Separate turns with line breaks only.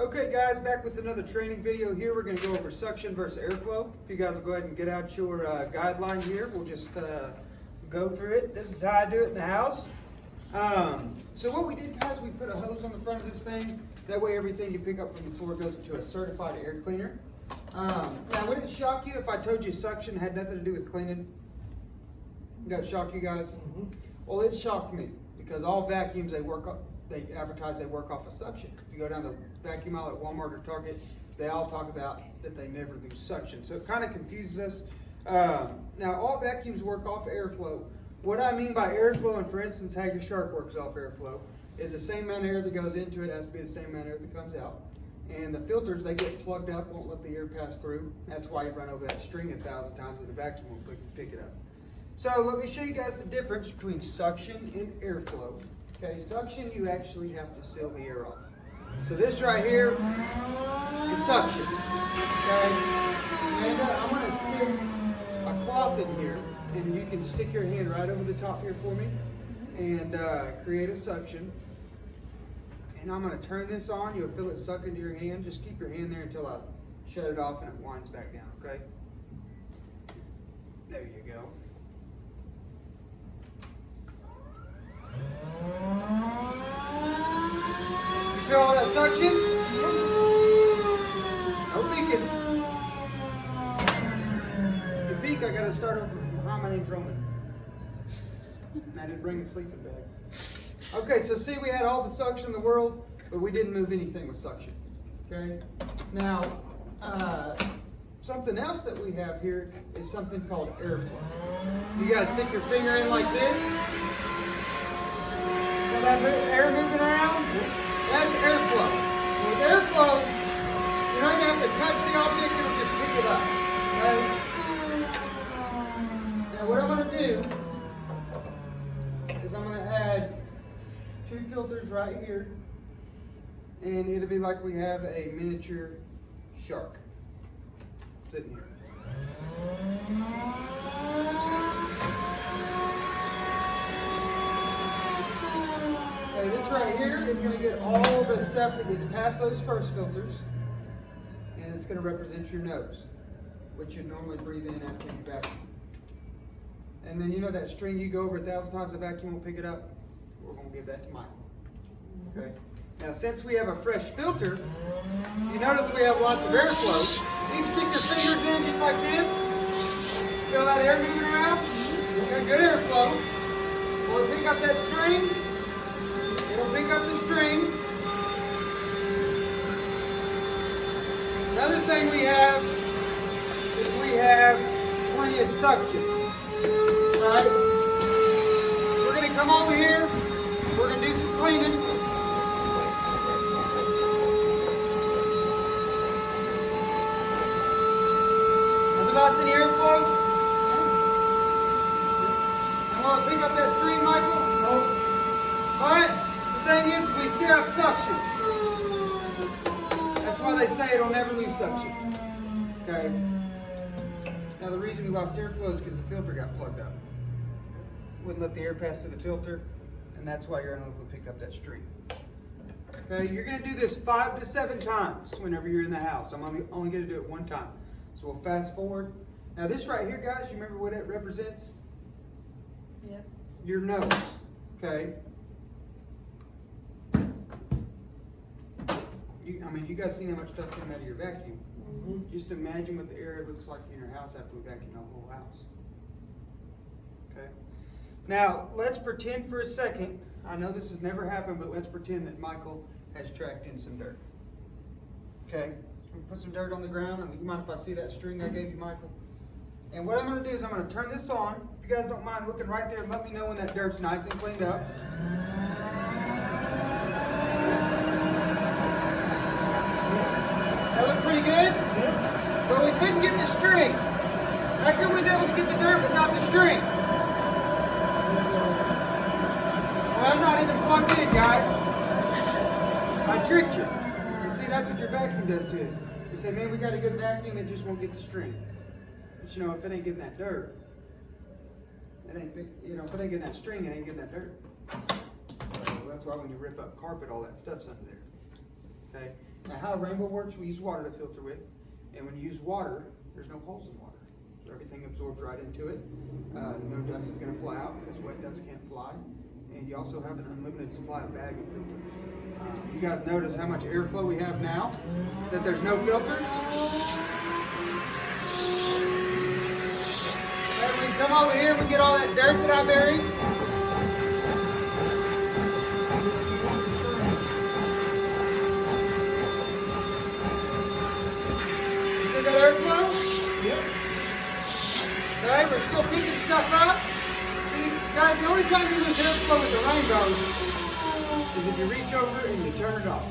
Okay guys, back with another training video here. We're going to go over suction versus airflow. If you guys will go ahead and get out your guideline here, we'll just go through it. This is how I do it in the house. So what we did, guys, we put a hose on the front of this thing. That way everything you pick up from the floor goes into a certified air cleaner. Now, would it shock you if I told you suction had nothing to do with cleaning? Would that shock you guys?
Mm-hmm.
Well, it shocked me because all vacuums they advertise they work off of suction. If you go down the vacuum aisle at Walmart or Target, they all talk about that they never lose suction. So it kind of confuses us. Now, all vacuums work off airflow. What I mean by airflow, and for instance, Hager Shark works off airflow, is the same amount of air that goes into it has to be the same amount of air that comes out. And the filters, they get plugged up, won't let the air pass through. That's why you run over that string 1,000 times and the vacuum won't pick it up. So let me show you guys the difference between suction and airflow. Okay, suction, you actually have to seal the air off. So this right here is suction. Okay, and I'm going to stick a cloth in here, and you can stick your hand right over the top here for me and create a suction. And I'm going to turn this on. You'll feel it suck into your hand. Just keep your hand there until I shut it off and it winds back down, okay? There you go. You feel all that suction? No peeking. If you peek, I got to start over. Hi, my name's Roman. I didn't bring the sleeping bag. Okay, so see, we had all the suction in the world, but we didn't move anything with suction. Okay? Now, something else that we have here is something called airflow. You guys stick your finger in like this. Feel that air moving around? That's airflow. With airflow, you're not going to have to touch the object, it'll just pick it up. Okay? Now, what I'm going to do is I'm going to add 2 filters right here, and it'll be like we have a miniature shark sitting here. Okay, this right here is going to get all the stuff that gets past those first filters, and it's going to represent your nose, which you normally breathe in after you vacuum. And then you know that string you go over 1,000 times, the vacuum won't pick it up? We're going to give that to Michael. Okay. Now, since we have a fresh filter, you notice we have lots of airflow. You can stick your fingers in just like this. Feel that air moving around? We got good airflow. Will it pick up that string? It'll pick up the string. Another thing we have is we have plenty of suction. Right? We're going to come over here. We're going to do some cleaning. Have lots of airflow? And will it pick up that string, Michael? No. But the thing is, we still have suction. That's why they say it'll never lose suction. Okay? Now the reason we lost airflow is because the filter got plugged up. Wouldn't let the air pass through the filter, and that's why you're unable to pick up that string. Okay, you're going to do this 5 to 7 times whenever you're in the house. I'm only going to do it 1 time. So we'll fast forward. Now this right here, guys, you remember what it represents?
Yeah.
Your nose. Okay. You guys seen how much stuff came out of your vacuum.
Mm-hmm.
Just imagine what the air looks like in your house after we vacuum the whole house. Okay. Now, let's pretend for a second, I know this has never happened, but let's pretend that Michael has tracked in some dirt. Okay? Put some dirt on the ground. You mind if I see that string I gave you, Michael? And what I'm going to do is I'm going to turn this on. If you guys don't mind looking right there, let me know when that dirt's nice and cleaned up. That looked pretty good? But we couldn't get the string. How come we was able to get the dirt but not the string? Well, I'm not even plugged in, guys. I tricked you. And see, that's what your vacuum does to you. You say, man, we got a good vacuum, it just won't get the string. But you know, if it ain't getting that dirt, it ain't, if it ain't getting that string, it ain't getting that dirt. So that's why when you rip up carpet, all that stuff's under there. Okay? Now, how Rainbow works, we use water to filter with, and when you use water, there's no holes in water. So everything absorbs right into it. No dust is gonna fly out because wet dust can't fly. And you also have an unlimited supply of bagging filters. You guys notice how much airflow we have now, that there's no filters? And we come over here, we get all that dirt that I buried. See that airflow?
Yep.
Okay, we're still picking stuff up. See, guys, the only time you lose airflow with the rainbow is if you reach over and you turn it off.